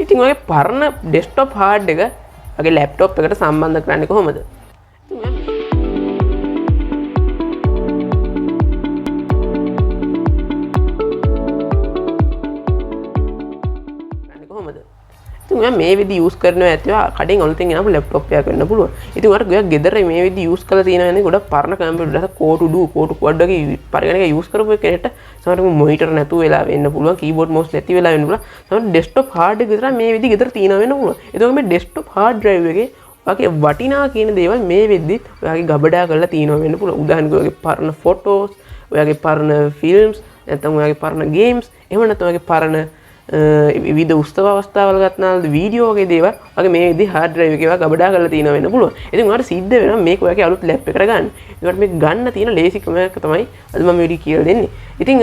ඉතින් ඔය පරණ ඩෙස්ක්ටොප් හાર્ඩ් එක වගේ ලැප්ටොප් එකට සම්බන්ධ කරන්නේ කොහොමද? ඉතින් මේ විදි යූස් කරනවා ඇතිව කඩෙන් අලුතෙන් එනපු ලැප්ටොප් එකක් වෙන්න පුළුවන්. ඉතින් ඔයාලට ගොඩක් ගෙදර මේ විදි යූස් කරලා තියෙනවනේ ගොඩක් පරණ කම්පියුටර් එක කෝටු ක්වඩ් වගේ පරිගණක යූස් කරපු කෙනෙක්ට සමහරවිට මොනිටර් නැතුව වෙලා වෙන්න පුළුවන්, කීබෝඩ් මවුස් නැති වෙලා වෙන්න පුළුවන්. සමහරවිට ඩෙස්ක්ටොප් හાર્ඩ් එක විතර මේ විදි ගෙදර තියෙනවා වෙන්න පුළුවන්. ඒතකොට මේ ඩෙස්ක්ටොප් හાર્ඩ් ඩ්‍රයිව් එකේ ඔයාගේ වටිනා කියන දේවල් මේ වෙද්දිත් ඔයාගේ ගබඩා කරලා තියෙනවා වෙන්න පුළුවන්. උදාහරණයක් ඔයාගේ පරණ ෆොටෝස්, ඔයාගේ පරණ ෆිල්ම්ස්, නැත්නම් ඔයාගේ පරණ ගේම්ස්, එහෙම නැත්නම් ඔයාගේ පරණ විවිධ උත්සව අවස්ථාවල ගත්නාල් වීඩියෝ වගේ දේවල් වගේ මේ විදිහ හાર્ඩ් ඩ්‍රයිව් එකේ ගබඩා කරලා තියෙනවා වෙන්න පුළුවන්. ඉතින් ඔයාලට සිද්ධ වෙනවා මේක ඔයාගේ අලුත් ලැප් එකකට ගන්න. ඒකට මේක ගන්න තියෙන ලේසිකම එක තමයි අද මම වීඩියෝ කියලා දෙන්නේ. ඉතින්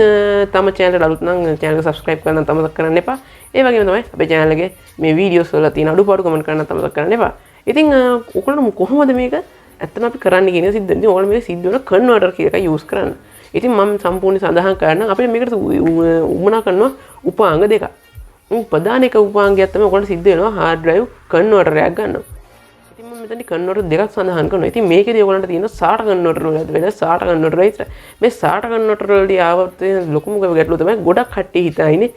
තම channel එකට අලුත් නම් channel එක subscribe කරන්න තමතක් කරන්න එපා. ඒ වගේම තමයි අපේ channel එකේ මේ වීඩියෝස් වල තියෙන අඩුපාඩු කමෙන්ට් කරන්න තමතක් කරන්න එපා. ඉතින් ඔයගොල්ලෝ කොහොමද මේක ඇත්තටම අපි කරන්න කියන සිද්ධ වෙන්නේ. ඔයගොල්ලෝ මේක සිද්ධ වෙන කන්වර්ටර් කියන එක use කරන්න. ඉතින් මම සම්පූර්ණ සඳහන් කරන්න අපිට මේකට උමනා කරනවා උපාංග දෙකක්. ප්‍රධාන එක උපාංගයක් තමයි ඔයගොල්ලෝ සිද්ධ වෙනවා hard drive converter එකක් ගන්නවා. ඉතින් මම මෙතනදි converter දෙකක් සඳහන් කරනවා. ඉතින් මේකේදී ඔයගොල්ලන්ට තියෙන SATA converter වල වෙන SATA converter විතර. මේ SATA converter වලදී ආවත් ලොකුම ගැටලුව තමයි ගොඩක් කට්ටිය හිතන්නේ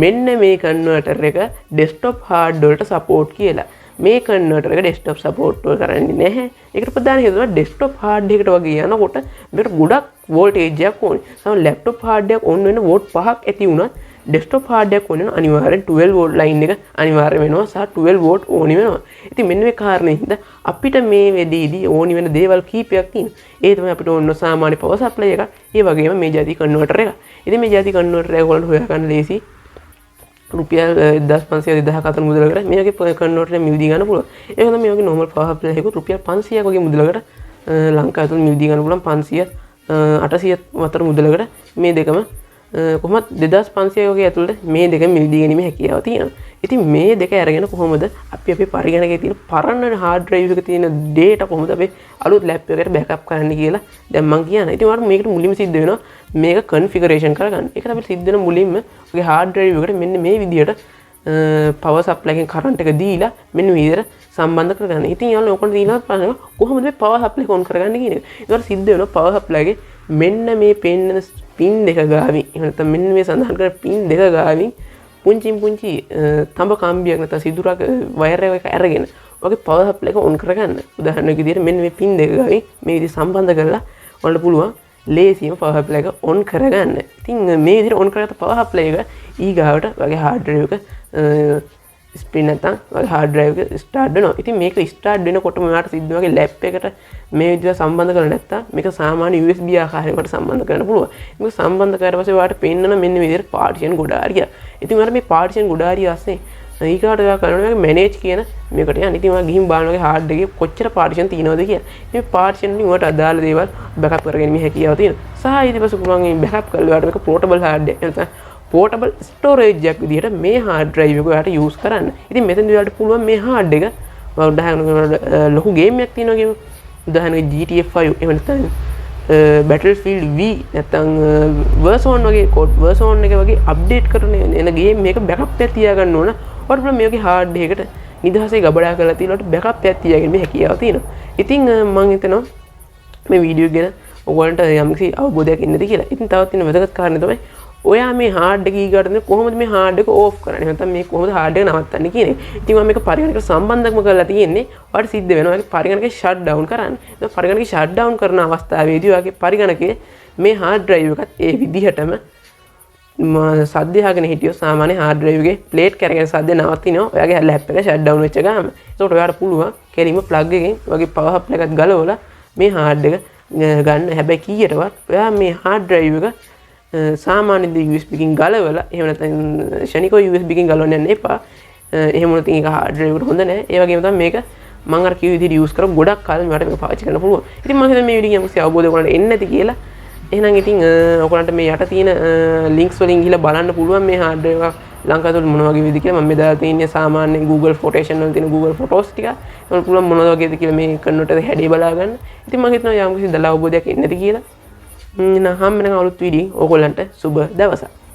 මෙන්න මේ converter එක desktop hard වලට support කියලා. මේ converter එක desktop support කරන්නේ නැහැ. ඒකට ප්‍රධාන හේතුව තමයි desktop hard එකකට වගේ යනකොට මේකට ගොඩක් voltage එකක් ඕනේ. සමහර laptop hard එකක් on වෙන volt 5ක් ඇති වුණත් desktop hard එකක් ඕනේ නම් අනිවාර්යෙන් 12 volt line එක අනිවාර්ය වෙනවා සහ 12 volt ඕනි වෙනවා. ඉතින් මෙන්න මේ කාරණේ හින්දා අපිට මේ වෙදීදී ඕනි වෙන දේවල් කීපයක් තියෙනවා. ඒ තමයි අපිට ඕන සාමාන්‍ය power supply එක. ඒ වගේම මේ ಜಾති converter එක. ඉතින් මේ ಜಾති converter එක ඔයගොල්ලෝ හොයාගන්න ලේසි. රුපියල් 1500 2000 අතර මුදලකට මේකේ converter එක මිලදී ගන්න පුළුවන්. ඒක තමයි මේ වගේ normal power supply එකක රුපියල් 500ක් වගේ මුදලකට ලංකාව තුල මිලදී ගන්න පුළුවන්. 500 800 අතර මුදලකට මේ දෙකම කොහොමද 2500 වගේ ඇතුළත මේ දෙක මිලදී ගැනීම හැකියාව තියෙනවා. ඉතින් මේ දෙක අරගෙන කොහොමද අපි අපේ පරිගණකයේ තියෙන පරණ hard drive එකේ තියෙන data කොහොමද අපි අලුත් lap එකකට backup කරන්න කියලා දැන් මම කියනවා. ඉතින් ඔයාලට මේකට මුලින්ම සිද්ධ වෙනවා මේක configuration කරගන්න. ඒකට අපිට සිද්ධ වෙන මුලින්ම ඔගේ hard drive එකට මෙන්න මේ විදිහට power supply එකෙන් current එක දීලා මෙන්න මේ විදිහට සම්බන්ධ කරගන්න. ඉතින් යාළුවෝ ඔයගොල්ලෝ තියෙනවා ප්‍රශ්න කොහොමද මේ power supply එක on කරගන්නේ කියන එක. ඒකට සිද්ධ වෙනවා power supply එකේ මෙන්න මේ පෙන්නන පින් දෙක ගාවින් එහෙම නැත්නම් මෙන්න මේ සඳහන් කර පින් දෙක ගාවින් පුංචි තඹ කම්බියක් නැත්නම් සිදුරක් වයර් එක අරගෙන ඔයගේ power supply එක on කරගන්න. උදාහරණයක් විදිහට මෙන්න මේ පින් දෙක ගාවින් මේ විදිහට සම්බන්ධ කරලා ඔයාලට පුළුවන් ලේසියෙන්ම power supply එක on කරගන්න. ඉතින් මේ විදිහට on කරගත්ත power supply එක ඊගාවට ඔයාගේ hard drive එක ස්ප්‍රින් නැත්නම් ඔයාගේ hard drive එක start වෙනවා. ඉතින් මේක start වෙනකොටම ඔයාලට සිද්ධ වෙනවා ලැප් එකට මේ විදිහට සම්බන්ධ කරලා නැත්නම් මේක සාමාන්‍ය USB ආකාරයකට සම්බන්ධ කරන්න පුළුවන්. මේක සම්බන්ධ කරලා පස්සේ ඔයාලට පෙන්නන මෙන්න මේ විදිහට partition ගොඩාරිය. ඉතින් ඔයාලා මේ partition ගොඩාරිය ASCII ඊකට ඔයා කරනවා manage කියන මේකට යන්න. ඉතින් ඔයා ගිහින් බලනවා hard එකේ කොච්චර partition තියෙනවද කියලා. මේ partition වලින් ඔයාලට අදාළ දේවල් backup කරගැනීමේ හැකියාව තියෙනවා. සහ ඊට පස්සේ පුළුවන් මේ backup කරලා ඔයාලට මේක portable hard එක නැත්නම් portable storage එකක් විදිහට මේ hard drive එක ඔයාලට use කරන්න. ඉතින් මෙතනදී ඔයාලට පුළුවන් මේ hard එක උදාහරණයක් ලොකු game එකක් තියෙනවා කියමු. උදාහරණයක් GTA 5 එහෙම නැත්නම් Battlefield V නැත්නම් version වගේ code version එක වගේ update කරන එන game එක backup එකක් තියාගන්න ඕන. ඔයාලට පුළුවන් මේකේ hard එකකට නිදහසේ ගබඩා කරලා තියෙනකොට backup එකක් තියාගෙන මේ හැකියාව තියෙනවා. ඉතින් මම හිතනවා මේ වීඩියෝ ගැන ඔයගොල්ලන්ට යම්කිසි අවබෝධයක් ඉන්නද කියලා. ඉතින් තවත් තියෙන වැදගත් කාරණේ තමයි ඔයා මේ hard එක ඊගාටනේ කොහොමද මේ hard එක off කරන්නේ නැත්නම් මේ කොහොමද hard එක නවත්තන්නේ කියන එක. ඉතින් මම මේක පරිගණකයට සම්බන්ධකම කරලා තියෙන්නේ. ඔයාලට සිද්ධ වෙනවා මේක පරිගණකේ shut down කරන්න. ඒක පරිගණකේ shut down කරන අවස්ථාවේදී ඔයාගේ පරිගණකයේ මේ hard drive එකත් ඒ විදිහටම සද්ද යහගෙන හිටියොත් සාමාන්‍ය hard drive එකේ plate කරගෙන සද්ද නවතිනවා. ඔයාගේ lap එක shut down වෙච්ච ගාම. ඒකට ඔයාලට පුළුවන් කෙලින්ම plug එකෙන් ඔයාගේ power supply එකත් ගලවලා මේ hard එක ගන්න. හැබැයි කීයටවත් ඔයා මේ hard drive එක සාමාන්‍ය USB එකකින් ගලවලා එහෙම නැත්නම් ශනිකව USB එකකින් ගලවන්න යන්න එපා. එහෙම වුණොත් ඒක hard drive එකට හොඳ නැහැ. ඒ වගේම තමයි මේක මම අර කිව්ව විදිහට use කරලා ගොඩක් කාලෙ මට මේක පාවිච්චි කරන්න පුළුවන්. ඉතින් මම හිතන්නේ මේ වීඩියෝ එකෙන් අවබෝධය ඔයගොල්ලන්ට එන්නේ නැති කියලා. එහෙනම් ඉතින් ඔයගොල්ලන්ට මේ යට තියෙන links වලින් ගිහලා බලන්න පුළුවන් මේ hard drive එක ලංකාවේ මොන වගේ විදිහද කියලා. මම මේ දාලා තියෙන්නේ සාමාන්‍ය Google Photoshop වල තියෙන Google Photos ටික. ඒවල පුළුවන් මොන වගේද කියලා මේ converter එක හැඩේ බලා ගන්න. ඉතින් මම හිතනවා යම් කිසි දල අවබෝධයක් එන්නේ නැති කියලා. හම්බෙන අලුත් වීඩියෝ ඕගොල්ලන්ට සුබ දවසක්.